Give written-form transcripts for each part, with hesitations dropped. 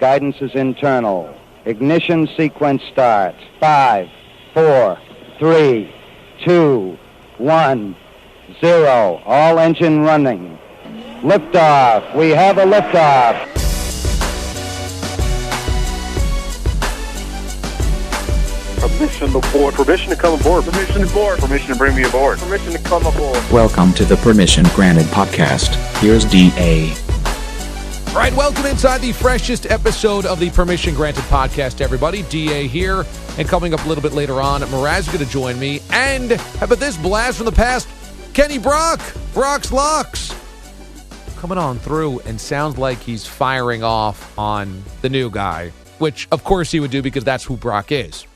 Guidance is internal. Ignition sequence starts. 5, 4, 3, 2, 1, 0. All engine running. Liftoff. We have a liftoff. Permission to board. Permission to come aboard. Permission to board. Permission to bring me aboard. Permission to come aboard. Welcome to the Permission Granted podcast. Here's D.A. All right, welcome inside the freshest episode of the Permission Granted podcast, everybody. D.A. here, and coming up a little bit later on, Matarese is going to join me. And how about this blast from the past? Kenny Brock's Locks, coming on through and sounds like he's firing off on the new guy, which, of course, he would do because that's who Brock is.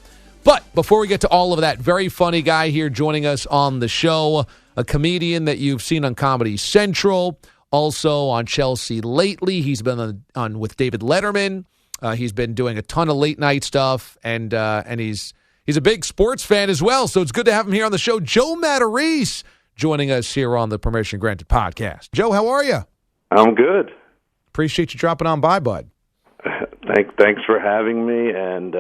But before we get to all of that, very funny guy here joining us on the show, a comedian that you've seen on Comedy Central, also on Chelsea lately. He's been on with David Letterman. He's been doing a ton of late night stuff, and he's a big sports fan as well. So it's good to have him here on the show. Joe Matarese joining us here on the Permission Granted podcast. Joe, how are you? I'm good. Appreciate you dropping on by, bud. Thanks for having me, and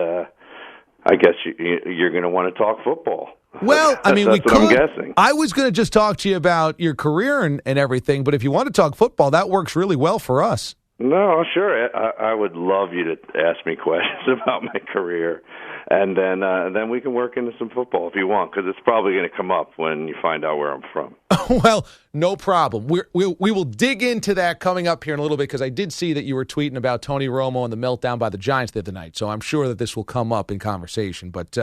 I guess you're going to want to talk football. Well, I mean, that's what I'm guessing. I was going to just talk to you about your career and everything, but if you want to talk football, that works really well for us. No, sure. I would love you to ask me questions about my career, and then we can work into some football if you want, because it's probably going to come up when you find out where I'm from. Well, no problem. We will dig into that coming up here in a little bit, because I did see that you were tweeting about Tony Romo and the meltdown by the Giants the other night, so I'm sure that this will come up in conversation. But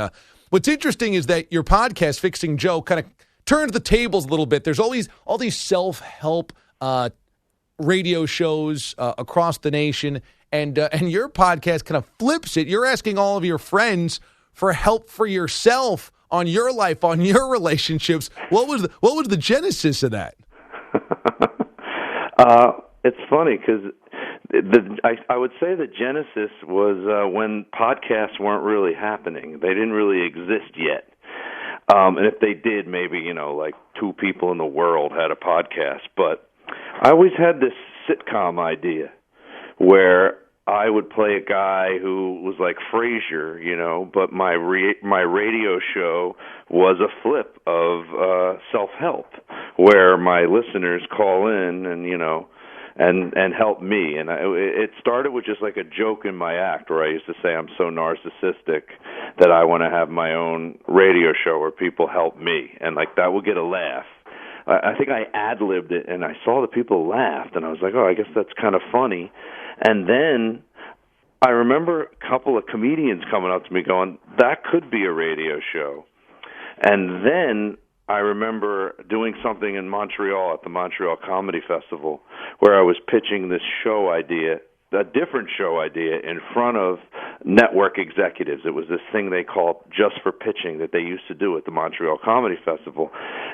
what's interesting is that your podcast, Fixing Joe, kind of turns the tables a little bit. There's all these self-help radio shows across the nation, and your podcast kind of flips it. You're asking all of your friends for help for yourself on your life, on your relationships. What was the genesis of that? It's funny because I would say the genesis was when podcasts weren't really happening. They didn't really exist yet. And if they did, maybe, like 2 people in the world had a podcast. But I always had this sitcom idea where I would play a guy who was like Frasier, but my radio show was a flip of self-help, where my listeners call in and help me. And it started with just like a joke in my act where I used to say I'm so narcissistic that I want to have my own radio show where people help me, and like that would get a laugh. I think I ad-libbed it, and I saw the people laughed, and I was like, oh, I guess that's kind of funny. And then I remember a couple of comedians coming up to me going, that could be a radio show. And then I remember doing something in Montreal at the Montreal Comedy Festival where I was pitching this show idea, a different show idea, in front of network executives. It was this thing they called Just for Pitching that they used to do at the Montreal Comedy Festival.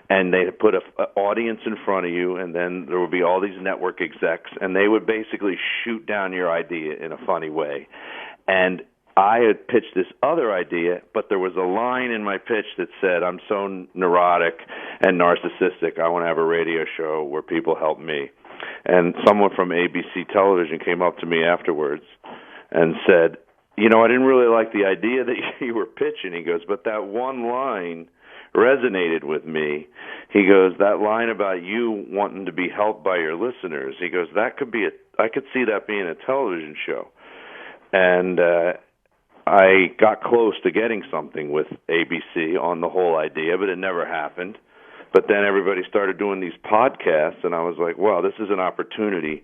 And they put an audience in front of you, and then there would be all these network execs, and they would basically shoot down your idea in a funny way. And I had pitched this other idea, but there was a line in my pitch that said, I'm so neurotic and narcissistic, I want to have a radio show where people help me. And someone from ABC Television came up to me afterwards and said, I didn't really like the idea that you were pitching. He goes, but that one line resonated with me. He goes, that line about you wanting to be helped by your listeners, he goes, I could see that being a television show. And I got close to getting something with ABC on the whole idea, but it never happened. But then everybody started doing these podcasts, and I was like, wow, this is an opportunity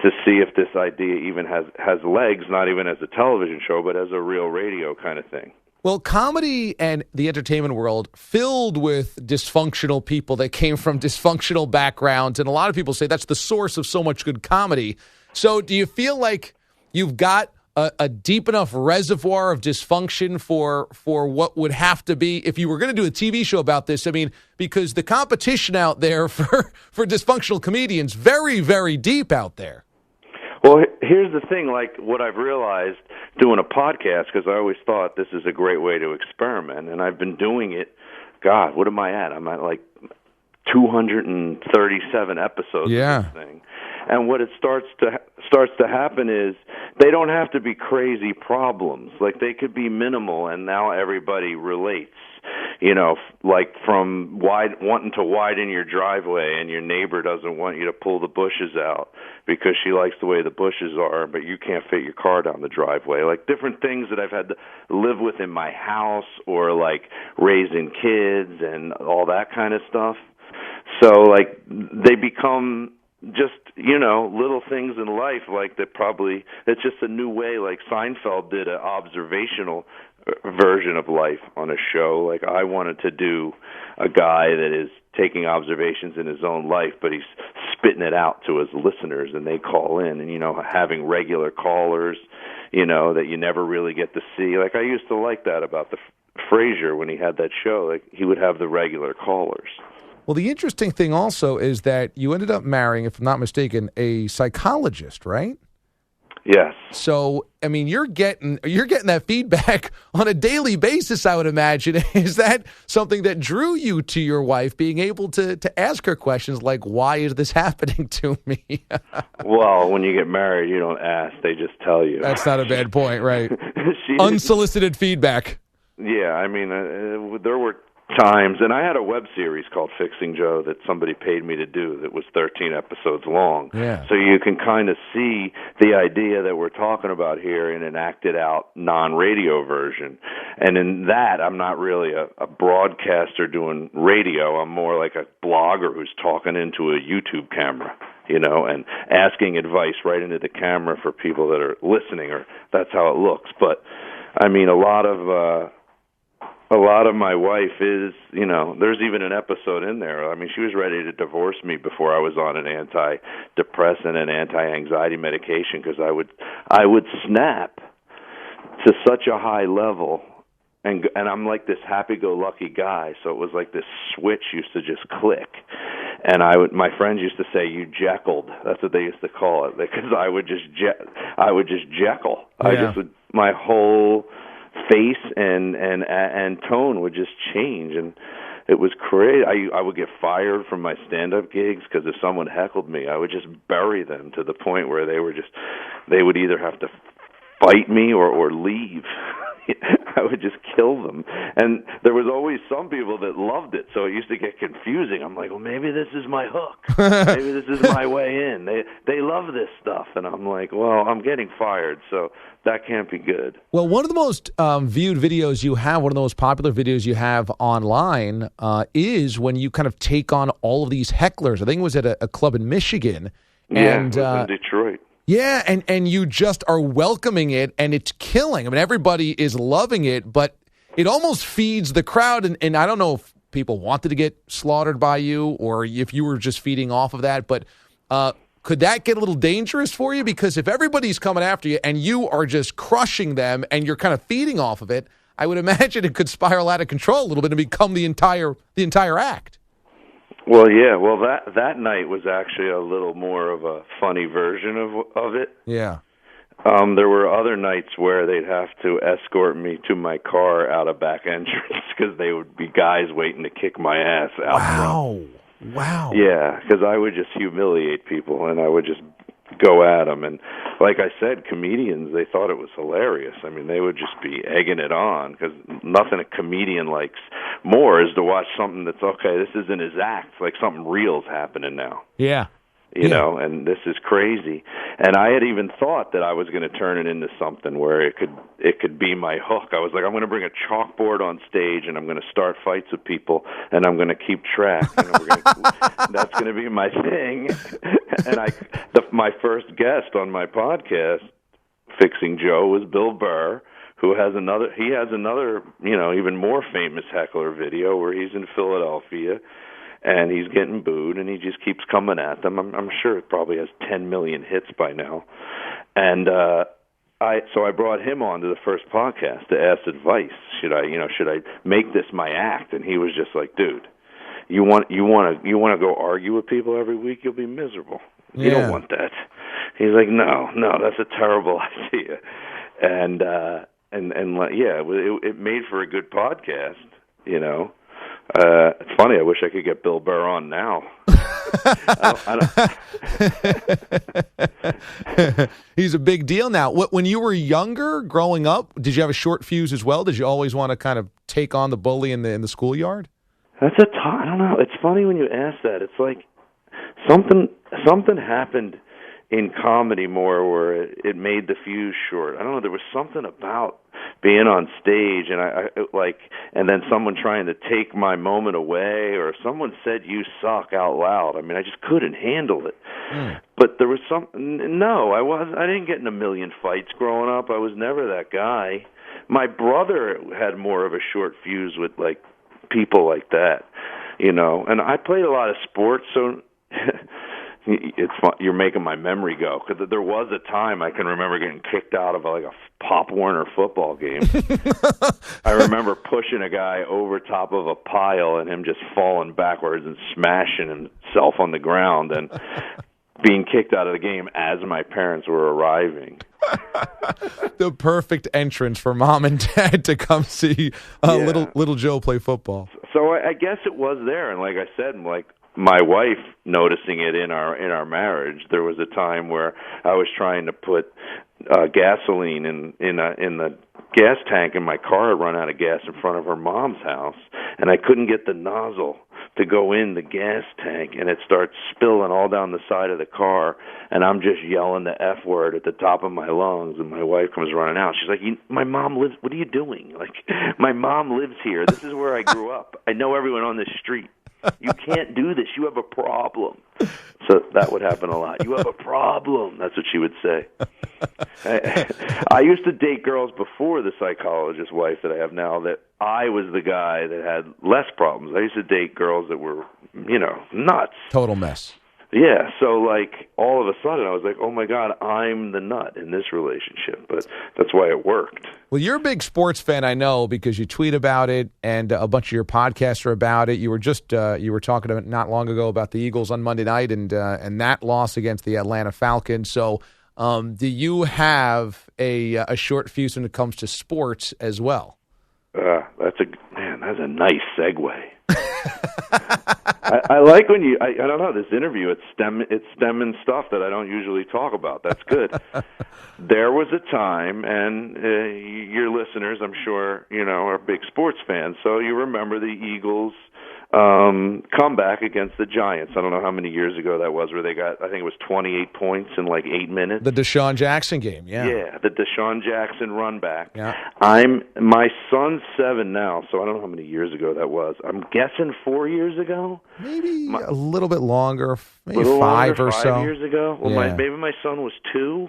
to see if this idea even has legs, not even as a television show, but as a real radio kind of thing. Well, comedy and the entertainment world filled with dysfunctional people that came from dysfunctional backgrounds, and a lot of people say that's the source of so much good comedy. So do you feel like you've got a deep enough reservoir of dysfunction for what would have to be, if you were going to do a TV show about this? I mean, because the competition out there for dysfunctional comedians, very, very deep out there. Well, here's the thing, like what I've realized doing a podcast, because I always thought this is a great way to experiment, and I've been doing it, God, what am I at? I'm at like 237 episodes of this thing. And what it starts to happen is they don't have to be crazy problems. Like, they could be minimal, and now everybody relates. You know, like from wanting to widen your driveway, and your neighbor doesn't want you to pull the bushes out because she likes the way the bushes are, but you can't fit your car down the driveway. Like, different things that I've had to live with in my house, or like raising kids and all that kind of stuff. So, like, they become just, you know, little things in life, like that probably, it's just a new way. Like Seinfeld did an observational version of life on a show. Like, I wanted to do a guy that is taking observations in his own life, but he's spitting it out to his listeners, and they call in, and, you know, having regular callers, you know, that you never really get to see. Like, I used to like that about the Frasier when he had that show. Like, he would have the regular callers. Well, the interesting thing also is that you ended up marrying, if I'm not mistaken, a psychologist, right? Yes. So, I mean, you're getting that feedback on a daily basis, I would imagine. Is that something that drew you to your wife, being able to ask her questions like, why is this happening to me? Well, when you get married, you don't ask. They just tell you. That's not a bad point, right? Unsolicited feedback. Yeah, I mean, there were times, and I had a web series called Fixing Joe that somebody paid me to do that was 13 episodes long. Yeah. So you can kind of see the idea that we're talking about here in an acted out non-radio version. And in that, I'm not really a broadcaster doing radio. I'm more like a blogger who's talking into a YouTube camera, you know, and asking advice right into the camera for people that are listening, or that's how it looks. But, I mean, a lot of my wife is, you know, there's even an episode in there. I mean, she was ready to divorce me before I was on an antidepressant and anti-anxiety medication, because I would snap to such a high level, and I'm like this happy-go-lucky guy, so it was like this switch used to just click. And my friends used to say, "You jeckled." That's what they used to call it, because I would just jekyll. Yeah. My whole face and tone would just change, and it was crazy. I would get fired from my stand-up gigs because if someone heckled me, I would just bury them to the point where they would either have to fight me or leave. I would just kill them. And there was always some people that loved it, so it used to get confusing. I'm like, well, maybe this is my hook. Maybe this is my way in. They love this stuff. And I'm like, well, I'm getting fired, so that can't be good. Well, one of the most viewed videos you have, one of the most popular videos you have online is when you kind of take on all of these hecklers. I think it was at a club in Michigan. And, it was in Detroit. Yeah, and you just are welcoming it, and it's killing. I mean, everybody is loving it, but it almost feeds the crowd, and I don't know if people wanted to get slaughtered by you or if you were just feeding off of that, but could that get a little dangerous for you? Because if everybody's coming after you and you are just crushing them and you're kind of feeding off of it, I would imagine it could spiral out of control a little bit and become the entire act. Well, yeah. Well, that night was actually a little more of a funny version of it. Yeah. There were other nights where they'd have to escort me to my car out a back entrance because they would be guys waiting to kick my ass out front. Wow. Yeah, because I would just humiliate people, and I would just go at them. And like I said, comedians, they thought it was hilarious. I mean, they would just be egging it on, because nothing a comedian likes more is to watch something that's, okay, this isn't his act. Like something real's happening now. Yeah. You know, and this is crazy. And I had even thought that I was going to turn it into something where it could be my hook. I was like, I'm going to bring a chalkboard on stage, and I'm going to start fights with people, and I'm going to keep track. And that's going to be my thing. And my first guest on my podcast, Fixing Joe, was Bill Burr, who has another, you know, even more famous heckler video where he's in Philadelphia, and he's getting booed, and he just keeps coming at them. I'm sure it probably has 10 million hits by now. And so I brought him on to the first podcast to ask advice. Should I make this my act? And he was just like, dude, you want to go argue with people every week? You'll be miserable. You don't want that. He's like, no, that's a terrible idea. And it made for a good podcast, you know. It's funny. I wish I could get Bill Burr on now. He's a big deal now. When you were younger, growing up, did you have a short fuse as well? Did you always want to kind of take on the bully in the schoolyard? That's I don't know. It's funny when you ask that. It's like something happened in comedy more where it made the fuse short. I don't know. There was something about being on stage and I and then someone trying to take my moment away, or someone said "you suck" out loud. I mean, I just couldn't handle it. But there was I didn't get in a million fights growing up. I was never that guy. My brother had more of a short fuse with like people like that, And I played a lot of sports, so it's fun. You're making my memory go, because there was a time I can remember getting kicked out of like a Pop Warner football game. I remember pushing a guy over top of a pile and him just falling backwards and smashing himself on the ground and being kicked out of the game as my parents were arriving. The perfect entrance for mom and dad to come see little Joe play football. So I guess it was there, and like I said, like my wife noticing it in our marriage. There was a time where I was trying to put gasoline in the gas tank, and my car had run out of gas in front of her mom's house, and I couldn't get the nozzle to go in the gas tank, and it starts spilling all down the side of the car, and I'm just yelling the F word at the top of my lungs, and my wife comes running out. She's like, my mom lives, what are you doing? Like, my mom lives here. This is where I grew up. I know everyone on this street. You can't do this. You have a problem. So that would happen a lot. You have a problem. That's what she would say. I used to date girls before the psychologist wife that I have now that I was the guy that had less problems. I used to date girls that were, nuts. Total mess. Yeah, so like all of a sudden I was like, oh my God, I'm the nut in this relationship. But that's why it worked. Well, you're a big sports fan, I know, because you tweet about it and a bunch of your podcasts are about it. You were just you were talking about not long ago about the Eagles on Monday night and that loss against the Atlanta Falcons. So do you have a short fuse when it comes to sports as well? That's a nice segue. I like when I don't know, this interview, it's stemming stuff that I don't usually talk about. That's good. There was a time, and your listeners, I'm sure, are big sports fans, so you remember the Eagles comeback against the Giants. I don't know how many years ago that was, where they got, I think it was 28 points in like 8 minutes. The Deshaun Jackson game, yeah. Yeah, the Deshaun Jackson run back. Yeah. My son's 7 now, so I don't know how many years ago that was. I'm guessing 4 years ago? Maybe a little bit longer, maybe five or so. 5 years ago? Well, yeah. Maybe my son was 2.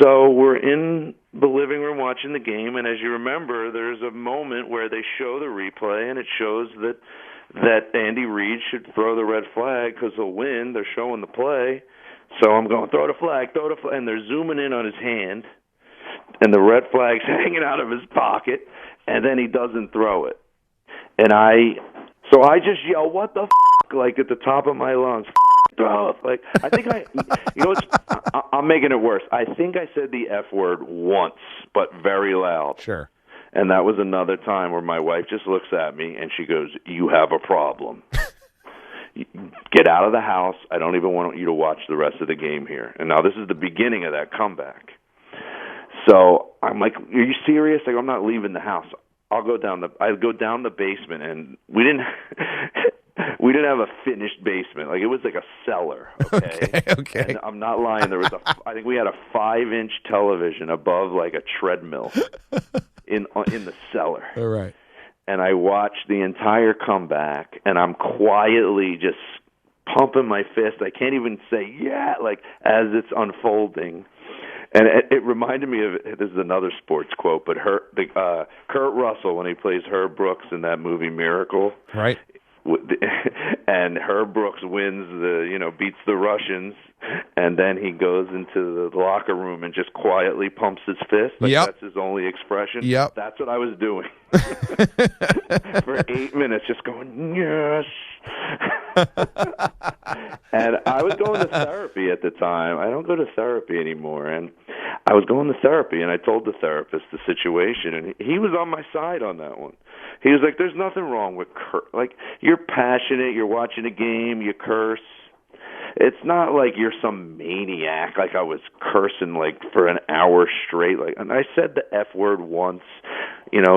So we're in the living room watching the game, and as you remember, there's a moment where they show the replay, and it shows that Andy Reid should throw the red flag because he'll win. They're showing the play. So I'm going, throw the flag, and they're zooming in on his hand, and the red flag's hanging out of his pocket, and then he doesn't throw it. And I just yell, what the f***, like at the top of my lungs, throw it. Like, I think I'm making it worse. I think I said the F word once, but very loud. Sure. And that was another time where my wife just looks at me and she goes, you have a problem. Get out of the house. I don't even want you to watch the rest of the game here. And now this is the beginning of that comeback. So I'm like, are you serious? Like, I'm not leaving the house. I'll go down the basement, and we didn't have a finished basement. Like, it was like a cellar. Okay. And I'm not lying. I think we had a 5-inch television above like a treadmill in the cellar. All right. And I watched the entire comeback, and I'm quietly just pumping my fist. I can't even say yeah, like as it's unfolding. And it reminded me of, this is another sports quote, but Kurt Russell, when he plays Herb Brooks in that movie Miracle, right? And Herb Brooks wins beats the Russians, and then he goes into the locker room and just quietly pumps his fist. Like, yep. That's his only expression. Yep. That's what I was doing for 8 minutes, just going, yes. And I was going to therapy at the time. I don't go to therapy anymore. And I was going to therapy, and I told the therapist the situation, and he was on my side on that one. He was like, there's nothing wrong with like, you're passionate, you're watching a game, you curse. It's not like you're some maniac, like I was cursing like for an hour straight. Like, and I said the F word once,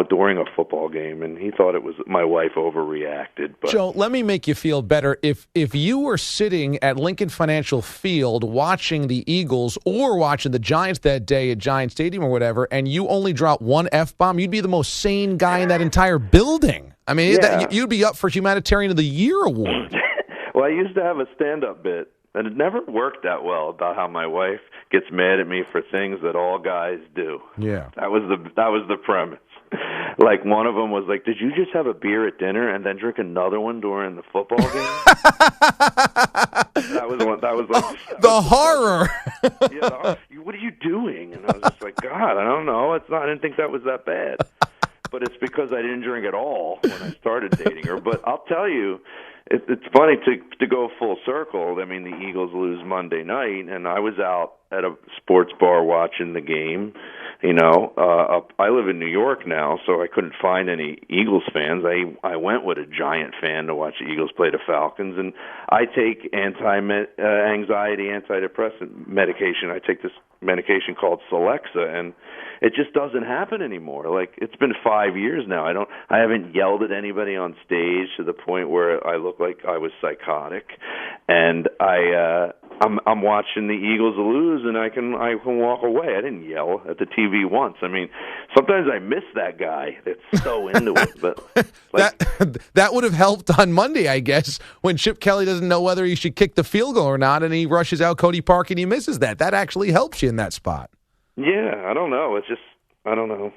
during a football game, and he thought it was my wife overreacted. But Joe, let me make you feel better. If you were sitting at Lincoln Financial Field watching the Eagles or watching the Giants that day at Giant Stadium or whatever, and you only dropped one F-bomb, you'd be the most sane guy in that entire building. I mean, you'd be up for Humanitarian of the Year award. Well, I used to have a stand-up bit, and it never worked that well, about how my wife gets mad at me for things that all guys do. Yeah. That was the premise. Like, one of them was like, did you just have a beer at dinner and then drink another one during the football game? That was the horror. What are you doing? And I was just like, God, I don't know. I didn't think that was that bad. But it's because I didn't drink at all when I started dating her. But I'll tell you, it's funny to go full circle. I mean, the Eagles lose Monday night, and I was out at a sports bar watching the game. I live in New York now, so I couldn't find any Eagles fans. I went with a Giant fan to watch the Eagles play the Falcons, and I take anxiety, antidepressant medication. I take this medication called Celexa, and it just doesn't happen anymore. Like, it's been 5 years now. I haven't yelled at anybody on stage to the point where I look like I was psychotic, and I'm watching the Eagles lose, and I can walk away. I didn't yell at the TV once. I mean, sometimes I miss that guy that's so into it. But that would have helped on Monday, I guess, when Chip Kelly doesn't know whether he should kick the field goal or not, and he rushes out Cody Park and he misses that. That actually helps you in that spot. Yeah, I don't know. I don't know.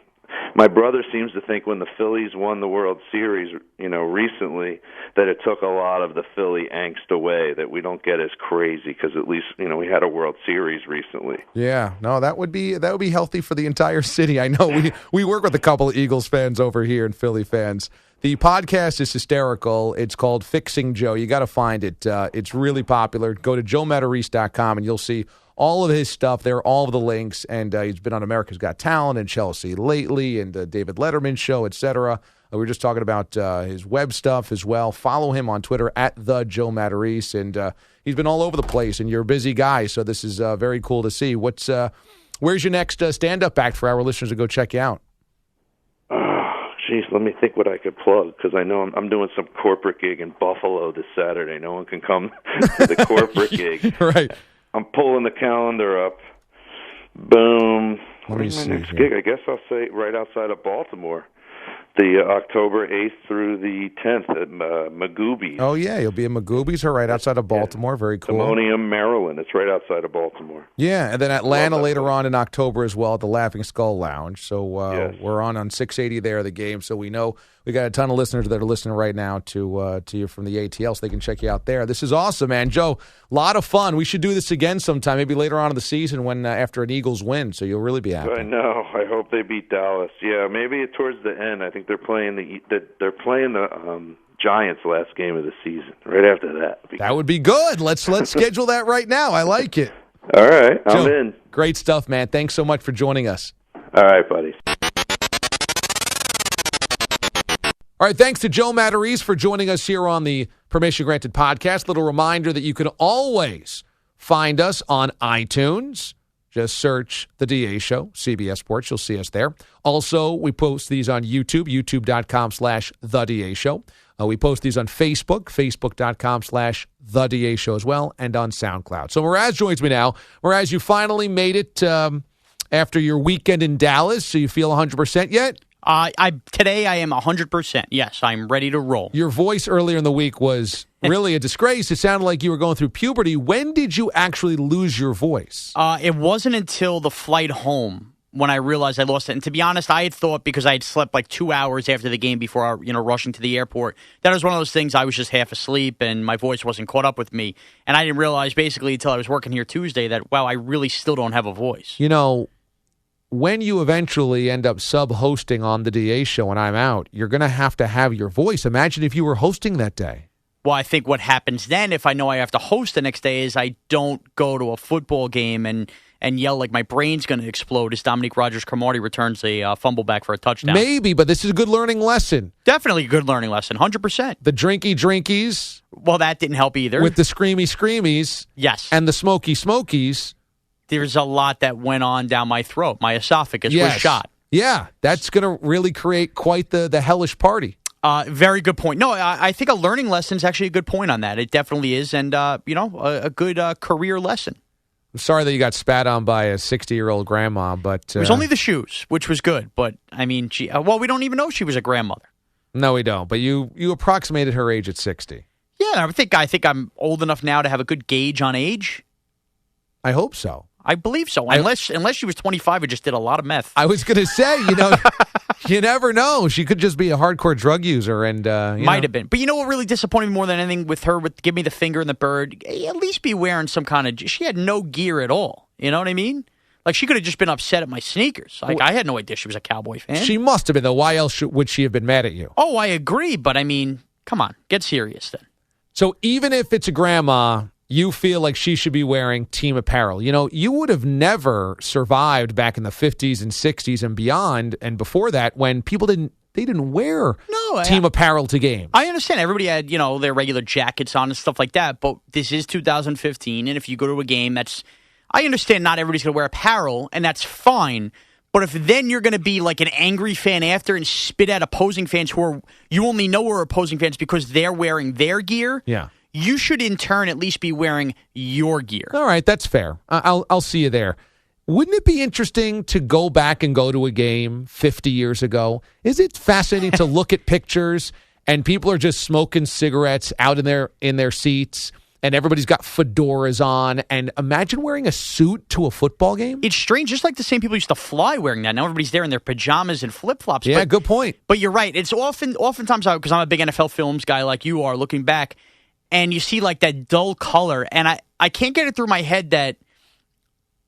My brother seems to think when the Phillies won the World Series, recently, that it took a lot of the Philly angst away, that we don't get as crazy because at least, we had a World Series recently. Yeah, no, that would be healthy for the entire city. I know we work with a couple of Eagles fans over here and Philly fans. The podcast is hysterical. It's called Fixing Joe. You got to find it. It's really popular. Go to joematarese.com and you'll see all of his stuff there, all of the links, and he's been on America's Got Talent and Chelsea Lately and David Letterman Show, etc. We were just talking about his web stuff as well. Follow him on Twitter at the Joe Matarese, and he's been all over the place. And you're a busy guy, so this is very cool to see. Where's your next stand-up act for our listeners to go check you out? Jeez, let me think what I could plug, because I know I'm doing some corporate gig in Buffalo this Saturday. No one can come to the corporate gig. Right. I'm pulling the calendar up. Boom. Where's my next gig? I guess I'll say right outside of Baltimore. The October 8th through the 10th at Magoobies. Oh, yeah. You'll be in Magoobies or right outside of Baltimore. Very cool. Timonium, Maryland. It's right outside of Baltimore. Yeah, and then Atlanta later on in October as well at the Laughing Skull Lounge. So yes. We're on 680 there, the game. So we know we got a ton of listeners that are listening right now to you from the ATL, so they can check you out there. This is awesome, man. Joe, a lot of fun. We should do this again sometime, maybe later on in the season when after an Eagles win, so you'll really be happy. I know. I hope they beat Dallas. Yeah, maybe towards the end. I think they're playing the Giants last game of the season. Right after that. That would be good. Let's schedule that right now. I like it. All right, I'm Joe, in. Great stuff, man. Thanks so much for joining us. All right, buddy. All right, thanks to Joe Matarese for joining us here on the Permission Granted podcast. Little reminder that you can always find us on iTunes. Just search The DA Show, CBS Sports. You'll see us there. Also, we post these on YouTube, youtube.com/The DA Show. We post these on Facebook, facebook.com/The DA Show as well, and on SoundCloud. So Maraz joins me now. Maraz, you finally made it after your weekend in Dallas. So you feel 100% yet? Today I am 100%. Yes, I'm ready to roll. Your voice earlier in the week was really a disgrace. It sounded like you were going through puberty. When did you actually lose your voice? It wasn't until the flight home when I realized I lost it. And to be honest, I had thought because I had slept like 2 hours after the game before, rushing to the airport, that was one of those things I was just half asleep and my voice wasn't caught up with me. And I didn't realize basically until I was working here Tuesday that, wow, I really still don't have a voice. When you eventually end up sub-hosting on the DA Show and I'm out, you're going to have your voice. Imagine if you were hosting that day. Well, I think what happens then, if I know I have to host the next day, is I don't go to a football game and yell like my brain's going to explode as Dominique Rodgers-Cromartie returns a fumble back for a touchdown. Maybe, but this is a good learning lesson. Definitely a good learning lesson, 100%. The drinkies. Well, that didn't help either. With the screamies. Yes. And the smokies. There's a lot that went on down my throat. My esophagus was shot. Yeah, that's going to really create quite the hellish party. Very good point. No, I think a learning lesson is actually a good point on that. It definitely is, and a good career lesson. I'm sorry that you got spat on by a 60-year-old grandma, but it was only the shoes, which was good. But I mean, we don't even know if she was a grandmother. No, we don't. But you approximated her age at 60. Yeah, I think I'm old enough now to have a good gauge on age. I hope so. I believe so. Unless she was 25 and just did a lot of meth. I was going to say, you never know. She could just be a hardcore drug user, and might have been. But you know what really disappointed me more than anything with her, with give me the finger and the bird? At least be wearing some kind of. She had no gear at all. You know what I mean? Like she could have just been upset at my sneakers. Like I had no idea she was a Cowboy fan. She must have been though. Why else would she have been mad at you? Oh, I agree, but I mean, come on, get serious then. So even if it's a grandma, you feel like she should be wearing team apparel. You would have never survived back in the 50s and 60s and beyond and before that when people didn't wear team apparel to games. I understand. Everybody had, their regular jackets on and stuff like that, but this is 2015, and if you go to a game, I understand not everybody's going to wear apparel, and that's fine, but if then you're going to be like an angry fan after and spit at opposing fans you only know are opposing fans because they're wearing their gear, you should in turn at least be wearing your gear. All right, that's fair. I'll see you there. Wouldn't it be interesting to go back and go to a game 50 years ago? Is it fascinating to look at pictures and people are just smoking cigarettes out in their seats and everybody's got fedoras on, and imagine wearing a suit to a football game? It's strange, just like the same people used to fly wearing that. Now everybody's there in their pajamas and flip-flops. Yeah, good point. But you're right. It's oftentimes, because I'm a big NFL films guy like you are, looking back, and you see like that dull color, and I can't get it through my head that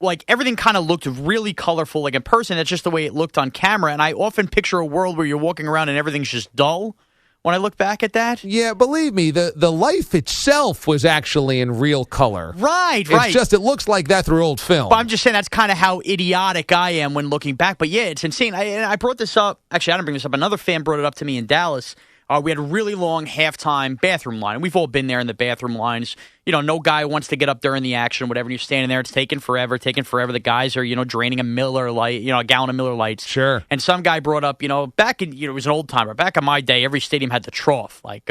like everything kind of looked really colorful like in person. That's just the way it looked on camera, and I often picture a world where you're walking around and everything's just dull when I look back at that. Yeah, believe me, the life itself was actually in real color. Right. It's just, it looks like that through old film. But I'm just saying that's kind of how idiotic I am when looking back. But yeah, it's insane. I brought this up. Actually, I didn't bring this up. Another fan brought it up to me in Dallas. We had a really long halftime bathroom line. We've all been there in the bathroom lines. No guy wants to get up during the action, whatever. And you're standing there. It's taking forever. The guys are, draining a Miller Lite, a gallon of Miller Lights. Sure. And some guy brought up, back in, it was an old timer. Back in my day, every stadium had the trough, like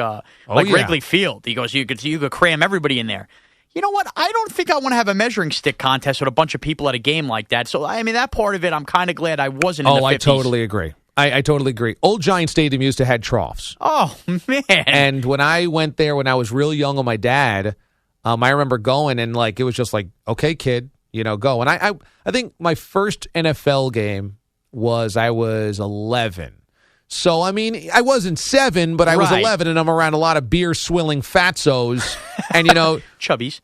Wrigley Field. He goes, you could cram everybody in there. You know what? I don't think I want to have a measuring stick contest with a bunch of people at a game like that. So, I mean, that part of it, I'm kind of glad I wasn't in the 50s. I totally agree. I totally agree. Old Giant Stadium used to have troughs. Oh, man. And when I went there when I was real young with my dad, I remember going and it was just like, okay, kid, go. And I think my first NFL game I was 11. So, I mean, I wasn't 7, but I was 11, and I'm around a lot of beer-swilling fatzos, and, Chubbies.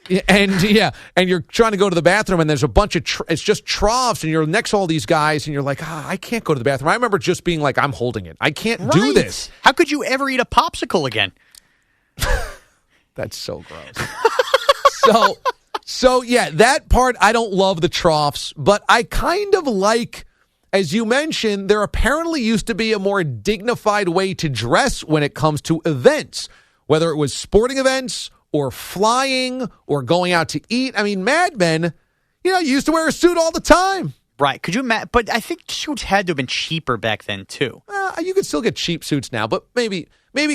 And you're trying to go to the bathroom, and there's a bunch of, it's just troughs, and you're next to all these guys, and you're like, I can't go to the bathroom. I remember just being like, I'm holding it. I can't do this. How could you ever eat a popsicle again? That's so gross. So, yeah, that part, I don't love the troughs, but I kind of like... As you mentioned, there apparently used to be a more dignified way to dress when it comes to events, whether it was sporting events or flying or going out to eat. I mean, Mad Men, you used to wear a suit all the time. Right. Could you imagine? But I think suits had to have been cheaper back then, too. You could still get cheap suits now, but maybe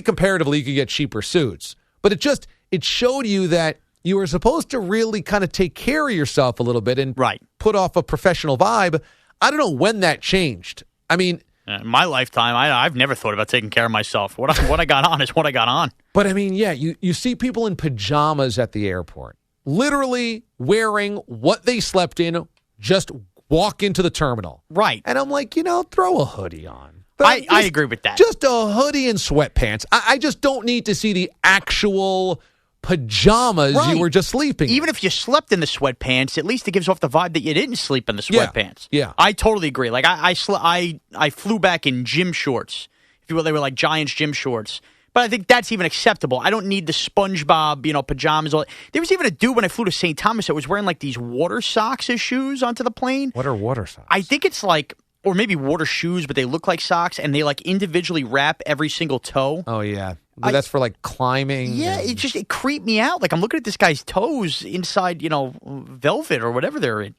comparatively you could get cheaper suits. But it showed you that you were supposed to really kind of take care of yourself a little bit and put off a professional vibe. I don't know when that changed. I mean... In my lifetime, I've never thought about taking care of myself. What I got on is what I got on. But, I mean, yeah, you see people in pajamas at the airport, literally wearing what they slept in, just walk into the terminal. Right. And I'm like, throw a hoodie on. I agree with that. Just a hoodie and sweatpants. I just don't need to see the actual... pajamas you were just sleeping Even if you slept in the sweatpants, at least it gives off the vibe that you didn't sleep in the sweatpants. Yeah. I totally agree. Like I flew back in gym shorts. If you will, they were like Giants gym shorts. But I think that's even acceptable. I don't need the SpongeBob, pajamas. There was even a dude when I flew to St. Thomas that was wearing like these water socks as shoes onto the plane. What are water socks? I think it's like, or maybe water shoes, but they look like socks, and they like individually wrap every single toe. Oh, yeah. But that's for like climbing. Yeah, it creeped me out. Like I'm looking at this guy's toes inside, velvet or whatever they're in.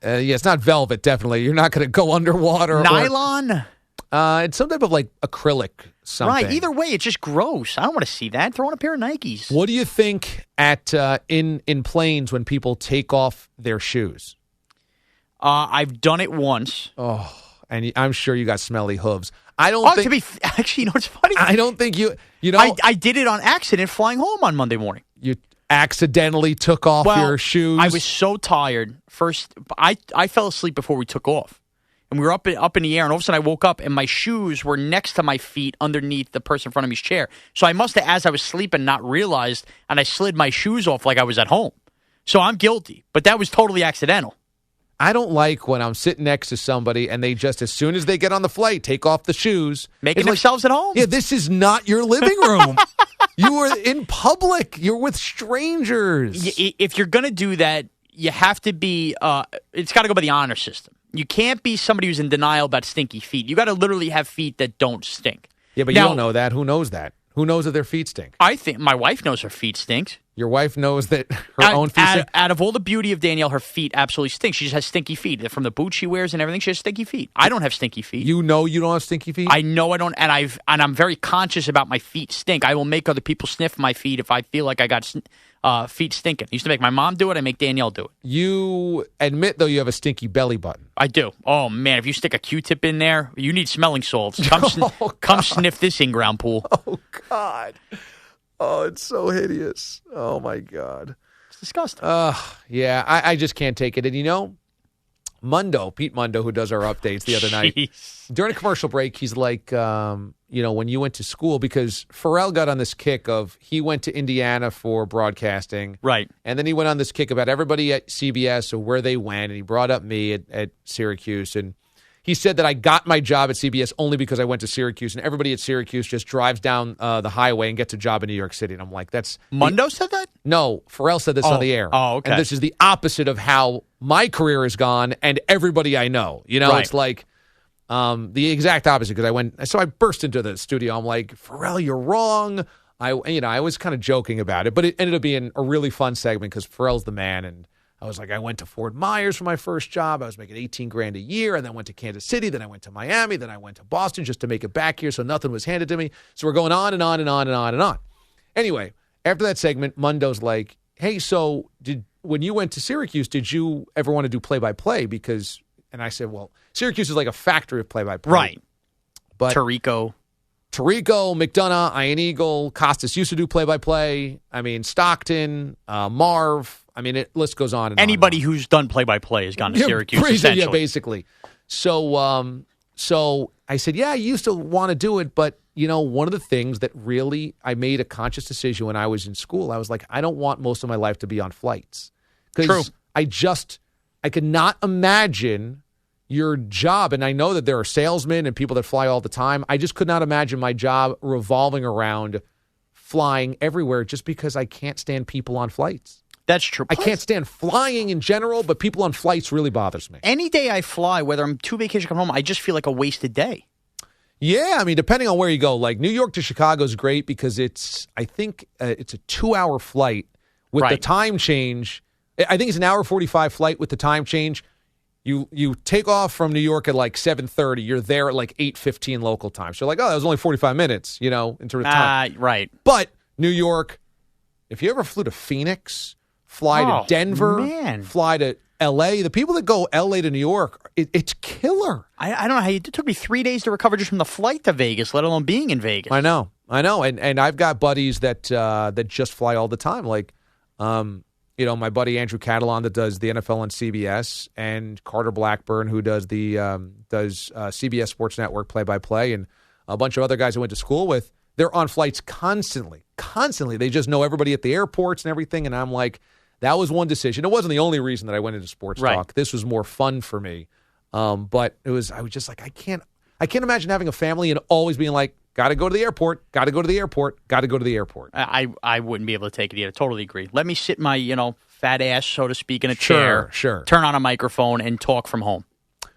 Yeah, it's not velvet, definitely. You're not going to go underwater. Nylon? It's some type of like acrylic something. Right. Either way, it's just gross. I don't want to see that. Throw on a pair of Nikes. What do you think at in planes when people take off their shoes? I've done it once. Oh, and I'm sure you got smelly hooves. I don't think. Actually, what's funny? I don't think you know. I did it on accident flying home on Monday morning. You accidentally took off your shoes. I was so tired. First, I fell asleep before we took off. And we were up in the air, and all of a sudden I woke up, and my shoes were next to my feet underneath the person in front of me's chair. So I must have, as I was sleeping, not realized, and I slid my shoes off like I was at home. So I'm guilty, but that was totally accidental. I don't like when I'm sitting next to somebody, and they just, as soon as they get on the flight, take off the shoes. Making themselves at home. Yeah, this is not your living room. You are in public. You're with strangers. If you're going to do that, you have to be, it's got to go by the honor system. You can't be somebody who's in denial about stinky feet. You got to literally have feet that don't stink. Yeah, but you don't know that. Who knows that? Who knows that their feet stink? I think my wife knows her feet stink. Your wife knows that her own feet stink? Out of all the beauty of Danielle, her feet absolutely stink. She just has stinky feet. From the boots she wears and everything, she has stinky feet. I don't have stinky feet. You know you don't have stinky feet? I know I don't, and I'm very conscious about my feet stink. I will make other people sniff my feet if I feel like I got feet stinking. I used to make my mom do it. I make Danielle do it. You admit, though, you have a stinky belly button. I do. Oh, man, if you stick a Q-tip in there, you need smelling salts. Come sniff this in-ground pool. Oh, God. Oh, it's so hideous. Oh, my God. It's disgusting. Yeah, I just can't take it. And, Pete Mundo, who does our updates the other night, during a commercial break, he's like, when you went to school, because Pharrell got on this kick of he went to Indiana for broadcasting. Right. And then he went on this kick about everybody at CBS or where they went, and he brought up me at Syracuse. And he said that I got my job at CBS only because I went to Syracuse, and everybody at Syracuse just drives down the highway and gets a job in New York City. And I'm like, that's... Mundo said that? No, Pharrell said this on the air. Oh, okay. And this is the opposite of how my career has gone and everybody I know. Right. It's like the exact opposite, because I burst into the studio. I'm like, Pharrell, you're wrong. I was kind of joking about it, but it ended up being a really fun segment because Pharrell's the man, and I was like, I went to Fort Myers for my first job. I was making $18,000 a year, and then went to Kansas City. Then I went to Miami. Then I went to Boston just to make it back here, so nothing was handed to me. So we're going on and on and on and on and on. Anyway, after that segment, Mundo's like, hey, so when you went to Syracuse, did you ever want to do play-by-play? And I said, well, Syracuse is like a factory of play-by-play. Right. But Tirico, McDonough, Ian Eagle, Costas used to do play-by-play. I mean, Stockton, Marv. I mean, list goes on and anybody on. who's done play-by-play has gone to Syracuse, essentially. Yeah, basically. So I said, yeah, I used to want to do it, but, one of the things that really I made a conscious decision when I was in school, I was like, I don't want most of my life to be on flights. True. I could not imagine your job, and I know that there are salesmen and people that fly all the time. I just could not imagine my job revolving around flying everywhere just because I can't stand people on flights. That's true. I can't stand flying in general, but people on flights really bothers me. Any day I fly, whether I'm to vacation or come home, I just feel like a wasted day. Yeah, I mean, depending on where you go. Like New York to Chicago is great because I think it's a 2-hour flight with the time change. I think it's an hour 45 flight with the time change. You take off from New York at like 7:30. You're there at like 8:15 local time. So you're like, oh, that was only 45 minutes, in terms of time. Right. But New York, if you ever flew to Phoenix, fly to Denver, fly to L.A., the people that go L.A. to New York, it's killer. I don't know how it took me 3 days to recover just from the flight to Vegas, let alone being in Vegas. I know. And I've got buddies that just fly all the time. Like, my buddy Andrew Catalan that does the NFL on CBS, and Carter Blackburn who does the CBS Sports Network play-by-play, and a bunch of other guys I went to school with. They're on flights constantly. They just know everybody at the airports and everything. And I'm like, that was one decision. It wasn't the only reason that I went into sports talk. This was more fun for me. But I was just like, I can't imagine having a family and always being like, Got to go to the airport. Got to go to the airport. Got to go to the airport. I wouldn't be able to take it either. Totally agree. Let me sit my, fat ass, so to speak, in a chair. Sure. Turn on a microphone and talk from home.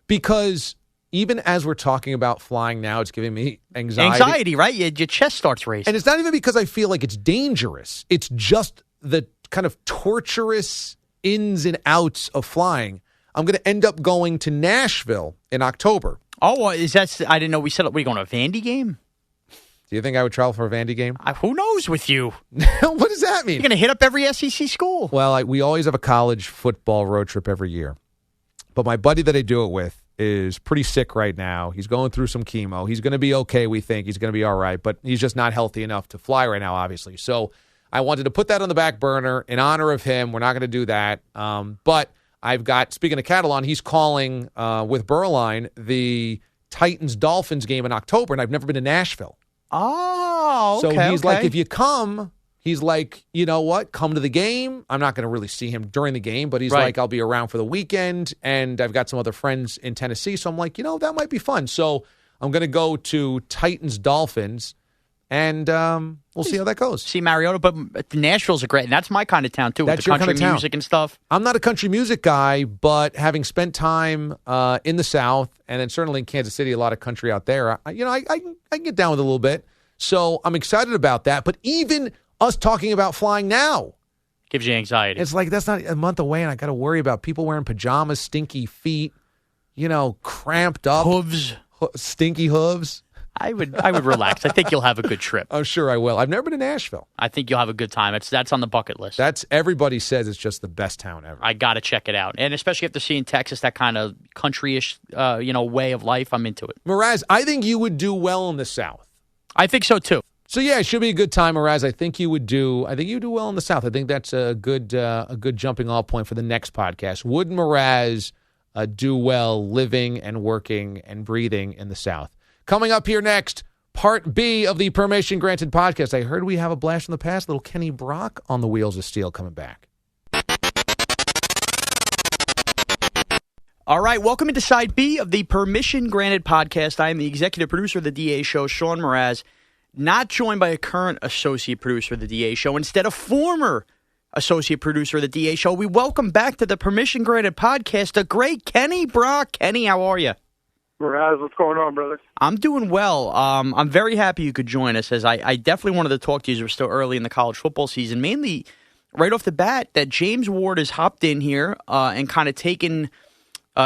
Because even as we're talking about flying now, it's giving me anxiety. Anxiety, right? Your chest starts racing. And it's not even because I feel like it's dangerous. It's just the kind of torturous ins and outs of flying. I'm going to end up going to Nashville in October. Oh, is that? I didn't know we set up. We going to a Vandy game? Do you think I would travel for a Vandy game? Who knows with you? What does that mean? You're going to hit up every SEC school. Well, we always have a college football road trip every year. But my buddy that I do it with is pretty sick right now. He's going through some chemo. He's going to be okay, we think. He's going to be all right. But he's just not healthy enough to fly right now, obviously. So I wanted to put that on the back burner in honor of him. We're not going to do that. But I've got, speaking of Catalan, he's calling with Berline the Titans-Dolphins game in October, and I've never been to Nashville. Oh, okay. So he's like, if you come, he's like, you know what, come to the game. I'm not going to really see him during the game, but he's like, I'll be around for the weekend, and I've got some other friends in Tennessee, so I'm like, that might be fun. So I'm going to go to Titans-Dolphins, and we'll see how that goes. See Mariota, but Nashville's a great, and that's my kind of town, too, with the country music and stuff. I'm not a country music guy, but having spent time in the South, and then certainly in Kansas City, a lot of country out there, I can get down with it a little bit. So I'm excited about that. But even us talking about flying now gives you anxiety. It's like that's not a month away, and I got to worry about people wearing pajamas, stinky feet, cramped up hooves, stinky hooves. I would relax. I think you'll have a good trip. I'm sure I will. I've never been to Nashville. I think you'll have a good time. That's on the bucket list. Everybody says it's just the best town ever. I got to check it out. And especially after seeing Texas, that kind of country-ish, way of life, I'm into it. Maraz, I think you would do well in the South. I think so, too. So, yeah, it should be a good time, Maraz. I think you do well in the South. I think that's a good jumping off point for the next podcast. Would Maraz do well living and working and breathing in the South? Coming up here next, Part B of the Permission Granted podcast. I heard we have a blast from the past. Little Kenny Brock on the Wheels of Steel coming back. All right, welcome into Side B of the Permission Granted podcast. I am the executive producer of the DA Show, Sean Mraz, not joined by a current associate producer of the DA Show. Instead, a former associate producer of the DA Show. We welcome back to the Permission Granted podcast, the great Kenny Brock. Kenny, how are you? Mraz, what's going on, brother? I'm doing well. I'm very happy you could join us, as I definitely wanted to talk to you as we're still early in the college football season, mainly right off the bat that James Ward has hopped in here and kind of taken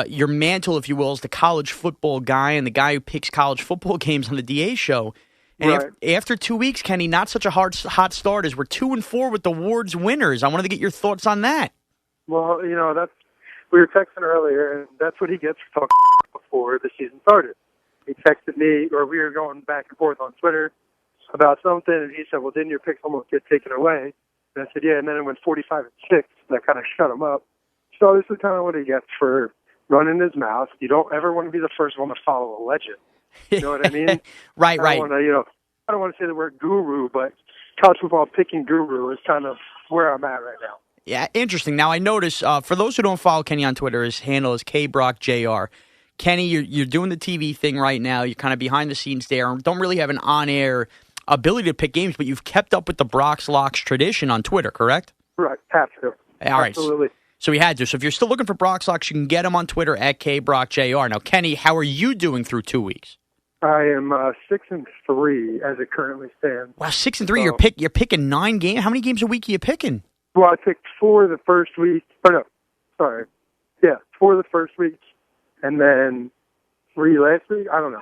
your mantle, if you will, as the college football guy and the guy who picks college football games on the DA Show. And right. After 2 weeks, Kenny, not such a hot start as we're 2-4 with the Ward's winners. I wanted to get your thoughts on that. Well, we were texting earlier, and that's what he gets for talking before the season started. He texted me, or we were going back and forth on Twitter about something, and he said, well, didn't your picks almost get taken away? And I said, yeah, and then it went 45-6. That kind of shut him up. So this is kind of what he gets for running his mouth. You don't ever want to be the first one to follow a legend. You know what I mean? Right. I don't want to say the word guru, but college football picking guru is kind of where I'm at right now. Yeah, interesting. Now, I notice, for those who don't follow Kenny on Twitter, his handle is KBrockJR. Kenny, you're doing the TV thing right now. You're kind of behind the scenes there. Don't really have an on-air ability to pick games, but you've kept up with the Brock's Locks tradition on Twitter, correct? Right, have to. All right. Absolutely. So we had to. So if you're still looking for Brock's Locks, you can get him on Twitter at KBrockJR. Now, Kenny, how are you doing through 2 weeks? I am 6-3 as it currently stands. Wow, 6-3. So, you're picking 9 games. How many games a week are you picking? Well, I picked 4 the first week. Oh, no. Sorry. Yeah, 4 the first week, and then 3 last week. I don't know.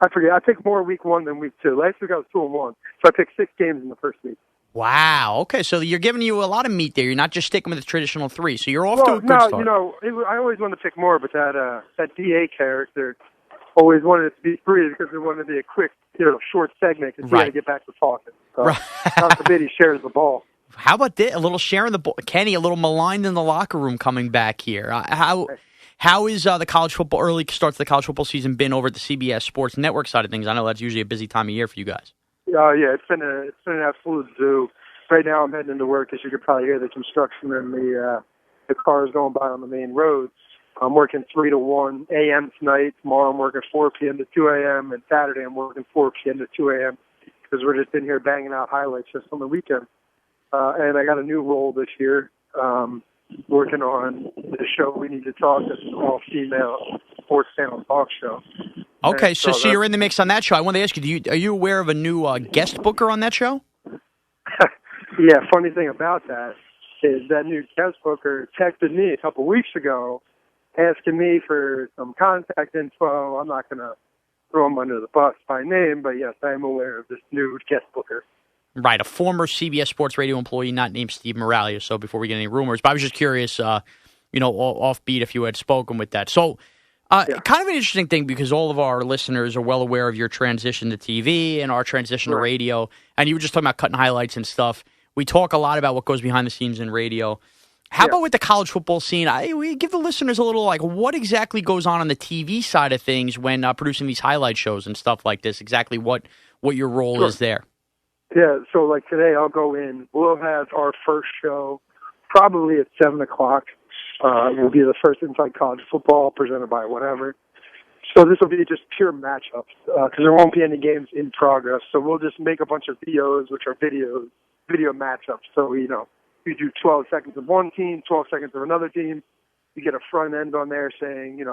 I forget. I picked more week 1 than week 2. Last week I was 2-1, so I picked 6 games in the first week. Wow. Okay, so you're giving you a lot of meat there. You're not just sticking with the traditional 3. So you're off to a good start. I always wanted to pick more, but that DA character always wanted it to be 3 because we wanted to be a quick, short segment because we got to get back to talking. So, God forbid he shares the ball. How about this? A little sharing the ball. Kenny, a little maligned in the locker room coming back here. How is the college football, early start to the college football season been over at the CBS Sports Network side of things? I know that's usually a busy time of year for you guys. Yeah, it's been an absolute zoo. Right now I'm heading into work, as you could probably hear the construction and the cars going by on the main roads. I'm working 3 to 1 a.m. tonight. Tomorrow I'm working 4 p.m. to 2 a.m. And Saturday I'm working 4 p.m. to 2 a.m. because we're just in here banging out highlights just on the weekend. And I got a new role this year, working on the show We Need to Talk. It's an all-female sports channel talk show. Okay, And so you're in the mix on that show. I want to ask you, are you aware of a new guest booker on that show? Yeah, funny thing about that is that new guest booker texted me a couple weeks ago asking me for some contact info. I'm not going to throw him under the bus by name, but yes, I am aware of this new guest booker. Right, a former CBS Sports Radio employee not named Steve Moralia, so before we get any rumors. But I was just curious, offbeat if you had spoken with that. So kind of an interesting thing because all of our listeners are well aware of your transition to TV and our transition to radio. And you were just talking about cutting highlights and stuff. We talk a lot about what goes behind the scenes in radio. How about with the college football scene? We give the listeners a little, what exactly goes on the TV side of things when producing these highlight shows and stuff like this? Exactly what your role is there? Yeah, so like today I'll go in. We'll have our first show probably at 7 o'clock. It will be the first Inside College Football presented by whatever. So this will be just pure matchups because there won't be any games in progress. So we'll just make a bunch of videos, which are video matchups. So, you do 12 seconds of one team, 12 seconds of another team. You get a front end on there saying,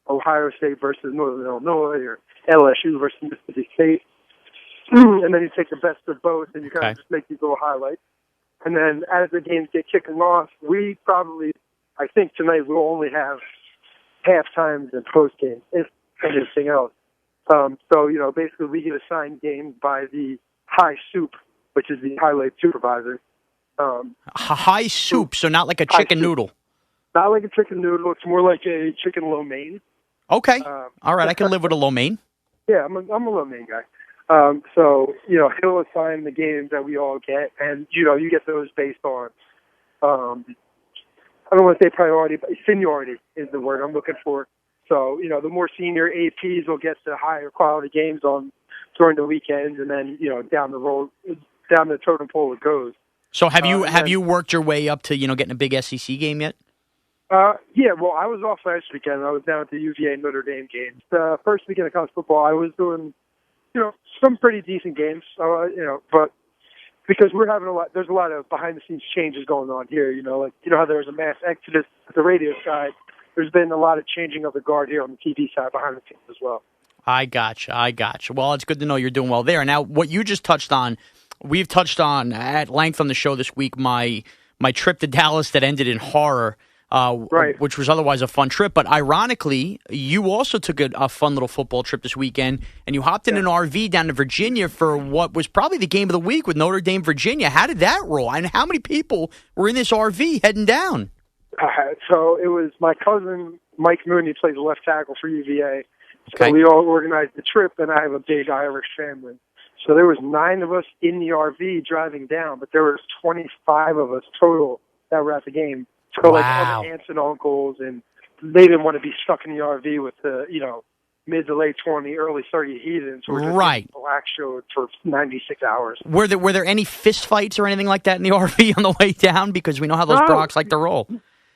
Ohio State versus Northern Illinois or LSU versus Mississippi State. And then you take the best of both and you kind of just make these little highlights. And then as the games get kicking off, I think tonight we'll only have half times and post games, if anything else. So, basically we get assigned games by the high soup, which is the highlight supervisor. High soup, so not like a chicken noodle. Not like a chicken noodle. It's more like a chicken lo mein. Okay. All right, I can live with a lo mein. Yeah, I'm a lo mein guy. So, he'll assign the games that we all get, and, you get those based on, I don't want to say priority, but seniority is the word I'm looking for. So, the more senior APs will get the higher quality games on during the weekends, and then, down the totem pole it goes. So have you worked your way up to, getting a big SEC game yet? Yeah, well, I was off last weekend. I was down at the UVA Notre Dame games. The first weekend of college football, I was doing, some pretty decent games, but because there's a lot of behind-the-scenes changes going on here, how there's a mass exodus at the radio side. There's been a lot of changing of the guard here on the TV side behind the scenes as well. I gotcha. Well, it's good to know you're doing well there. Now, what you just touched on, we've touched on at length on the show this week, my trip to Dallas that ended in horror. Which was otherwise a fun trip. But ironically, you also took a fun little football trip this weekend, and you hopped in an RV down to Virginia for what was probably the game of the week with Notre Dame, Virginia. How did that roll? And how many people were in this RV heading down? So it was my cousin, Mike Mooney, plays left tackle for UVA. So Okay. we all organized the trip, and I have a big Irish family. So there was 9 of us in the RV driving down, but there was 25 of us total that were at the game. So like all the aunts and uncles, and they didn't want to be stuck in the RV with the, mid to late 20, early 30 heathens who were just black showed for 96 hours. Were there any fist fights or anything like that in the RV on the way down? Because we know how those Brocs like to roll.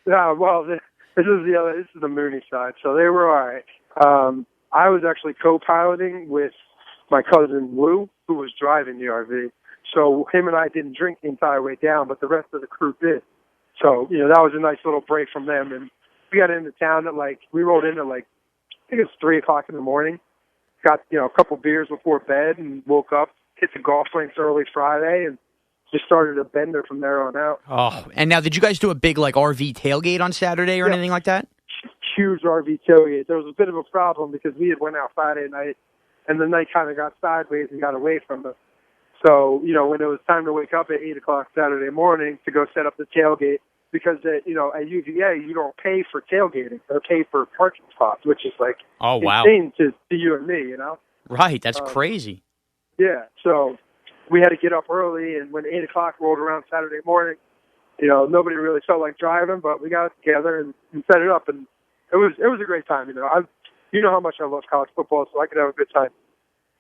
Yeah, well, this is the Mooney side, so they were all right. I was actually co-piloting with my cousin Lou, who was driving the RV. So him and I didn't drink the entire way down, but the rest of the crew did. So, that was a nice little break from them. And we got into town we rolled in at I think it was 3 o'clock in the morning. Got, a couple beers before bed and woke up, hit the golf links early Friday, and just started a bender from there on out. Oh, and now did you guys do a big RV tailgate on Saturday or anything like that? Huge RV tailgate. There was a bit of a problem because we had went out Friday night, and the night kind of got sideways and got away from us. So, when it was time to wake up at 8 o'clock Saturday morning to go set up the tailgate, because, at UVA, you don't pay for tailgating. They pay for parking spots, which is, insane to you and me, Right, that's crazy. Yeah, so we had to get up early, and when 8 o'clock rolled around Saturday morning, nobody really felt like driving, but we got together and set it up, and it was a great time, You know how much I love college football, so I could have a good time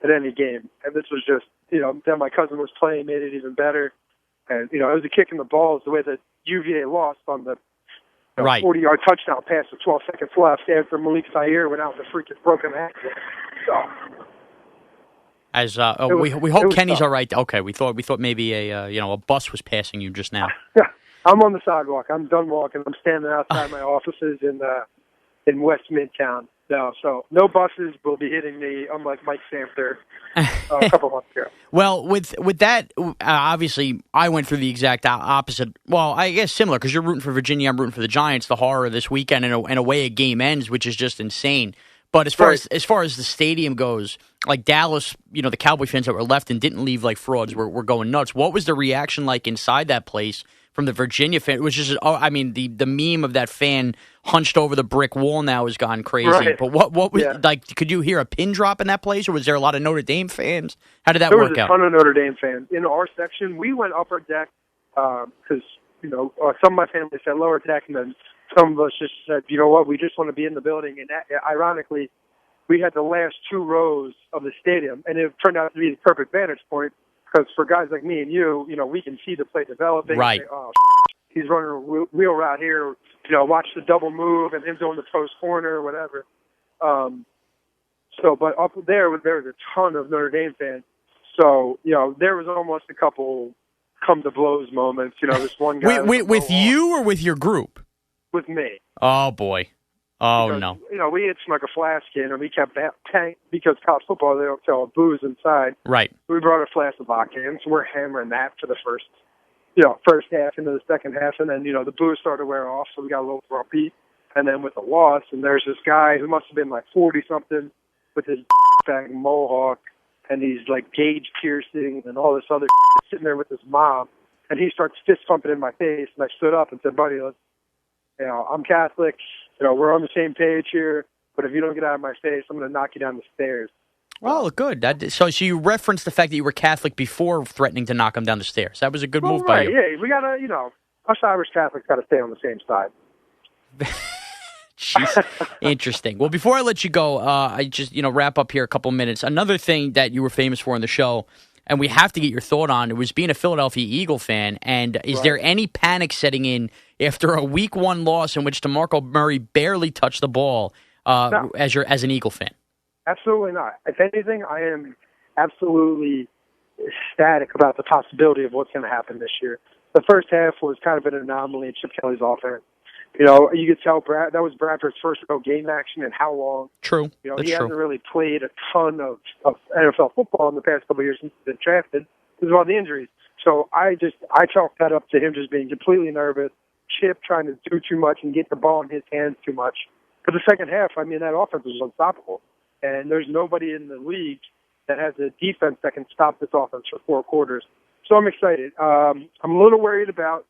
at any game. And this was just, then my cousin was playing, made it even better. And, it was a kick in the balls the way that UVA lost on the Right. 40-yard touchdown pass with 12 seconds left after Malik Zaire went out with a freaking broken ankle. So. As we hope Kenny's tough. all right. Okay, we thought maybe a bus was passing you just now. Yeah, I'm on the sidewalk. I'm done walking. I'm standing outside my offices in West Midtown now. So no buses will be hitting me, unlike Mike Samter a couple months ago. Well, with that, obviously, I went through the exact opposite. Well, I guess similar, because you're rooting for Virginia, I'm rooting for the Giants. The horror this weekend, and a way a game ends, which is just insane. But as far as the stadium goes, like Dallas, the Cowboy fans that were left and didn't leave like frauds were going nuts. What was the reaction like inside that place from the Virginia fan? It was just, the meme of that fan hunched over the brick wall now has gone crazy. Right. But what was like? Could you hear a pin drop in that place, or was there a lot of Notre Dame fans? How did that work out? There was a ton of Notre Dame fans in our section. We went upper deck because some of my family said lower deck, and then some of us just said, you know what, we just want to be in the building. And ironically, we had the last two rows of the stadium, and it turned out to be the perfect vantage point because for guys like me and you, we can see the play developing. Right. Say, oh, he's running a wheel route here. Watch the double move and him doing the post corner or whatever. But up there was a ton of Notre Dame fans. So, there was almost a couple come to blows moments. This one guy. with you or with your group? With me. Oh, boy. Oh, because, no. We had snuck a flask in, and we kept tank because college football, they don't sell booze inside. Right. We brought a flask of vodka in, so we're hammering that for the first half into the second half, and then, the booze started to wear off, so we got a little grumpy. And then with the loss, and there's this guy who must have been like 40-something with his bag mohawk, and he's like gauge piercing and all this other sitting there with his mom, and he starts fist pumping in my face, and I stood up and said, buddy, I'm Catholic. We're on the same page here, but if you don't get out of my face, I'm going to knock you down the stairs. Well, good. So you referenced the fact that you were Catholic before threatening to knock him down the stairs. That was a good move by you. Yeah, we got to, us Irish Catholics got to stay on the same side. Jeez. Interesting. Well, before I let you go, I just, wrap up here a couple minutes. Another thing that you were famous for on the show, and we have to get your thought on, it was being a Philadelphia Eagle fan. And is there any panic setting in after a Week 1 loss in which DeMarco Murray barely touched the ball No. as an Eagle fan? Absolutely not. If anything, I am absolutely ecstatic about the possibility of what's going to happen this year. The first half was kind of an anomaly in Chip Kelly's offense. You could tell that was Bradford's first real game action in how long. True. He hasn't really played a ton of NFL football in the past couple of years since he's been drafted because of all the injuries. So I chalked that up to him just being completely nervous, Chip trying to do too much and get the ball in his hands too much. For the second half, that offense was unstoppable. And there's nobody in the league that has a defense that can stop this offense for 4 quarters. So I'm excited. I'm a little worried about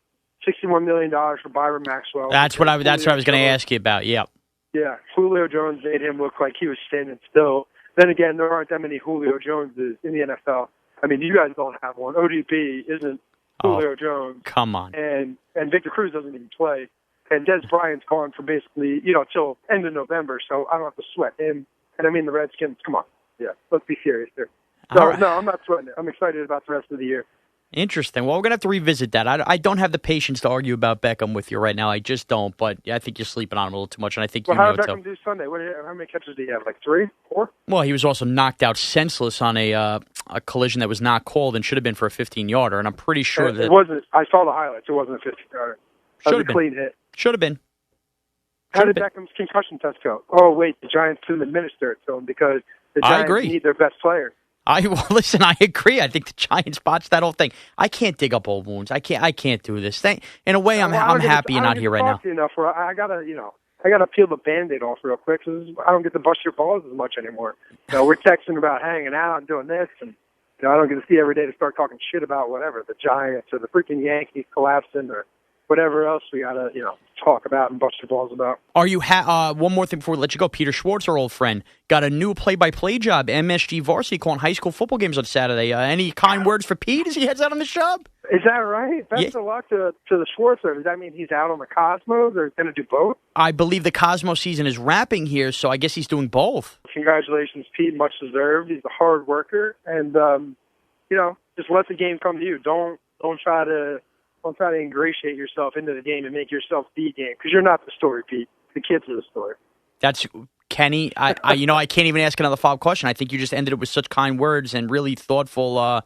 $61 million for Byron Maxwell. That's what I was going to ask you about. Yep. Yeah, Julio Jones made him look like he was standing still. Then again, there aren't that many Julio Joneses in the NFL. You guys don't have one. ODB isn't Julio Jones. Come on. And Victor Cruz doesn't even play. And Des Bryant's gone for basically, till end of November, so I don't have to sweat him. And the Redskins, come on. Yeah, let's be serious here. So, no, I'm not sweating it. I'm excited about the rest of the year. Interesting. Well, we're going to have to revisit that. I don't have the patience to argue about Beckham with you right now. I just don't. But I think you're sleeping on him a little too much, and I think how did Beckham do Sunday? How many catches did he have? Like 3, 4? Well, he was also knocked out senseless on a collision that was not called and should have been for a 15-yarder, and I'm pretty sure that... It wasn't. I saw the highlights. It wasn't a 15-yarder. That was a clean hit. Should have been. How did Beckham's concussion test go? Oh, wait, the Giants didn't administer it to him because the Giants need their best player. Listen, I agree. I think the Giants botched that whole thing. I can't dig up old wounds. I can't do this thing. In a way, I'm happy you're not here right now. I gotta peel the Band-Aid off real quick because I don't get to bust your balls as much anymore. We're texting about hanging out and doing this, and I don't get to see you every day to start talking shit about whatever, the Giants or the freaking Yankees collapsing or whatever else we gotta, talk about and bust your balls about. Are you one more thing before we let you go? Peter Schwartz, our old friend, got a new play-by-play job, MSG Varsity, calling high school football games on Saturday. Any kind words for Pete as he heads out on the job? Is that right? Best of luck to the Schwartzer. Does that mean he's out on the Cosmos or he's going to do both? I believe the Cosmos season is wrapping here, so I guess he's doing both. Congratulations, Pete. Much deserved. He's a hard worker, and just let the game come to you. Don't try to on trying to ingratiate yourself into the game and make yourself the game, because you're not the story, Pete. The kids are the story. That's Kenny. I can't even ask another follow-up question. I think you just ended it with such kind words and really thoughtful, a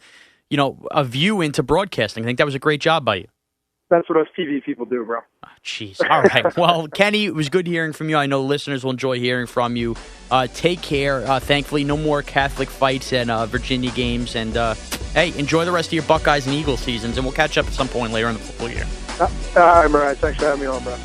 view into broadcasting. I think that was a great job by you. That's what us TV people do, bro. Jeez. All right. Well, Kenny, it was good hearing from you. I know listeners will enjoy hearing from you. Take care. Thankfully, no more Catholic fights and Virginia games. And, hey, enjoy the rest of your Buckeyes and Eagles seasons, and we'll catch up at some point later in the football year. All right, Matarese. Thanks for having me on, bro.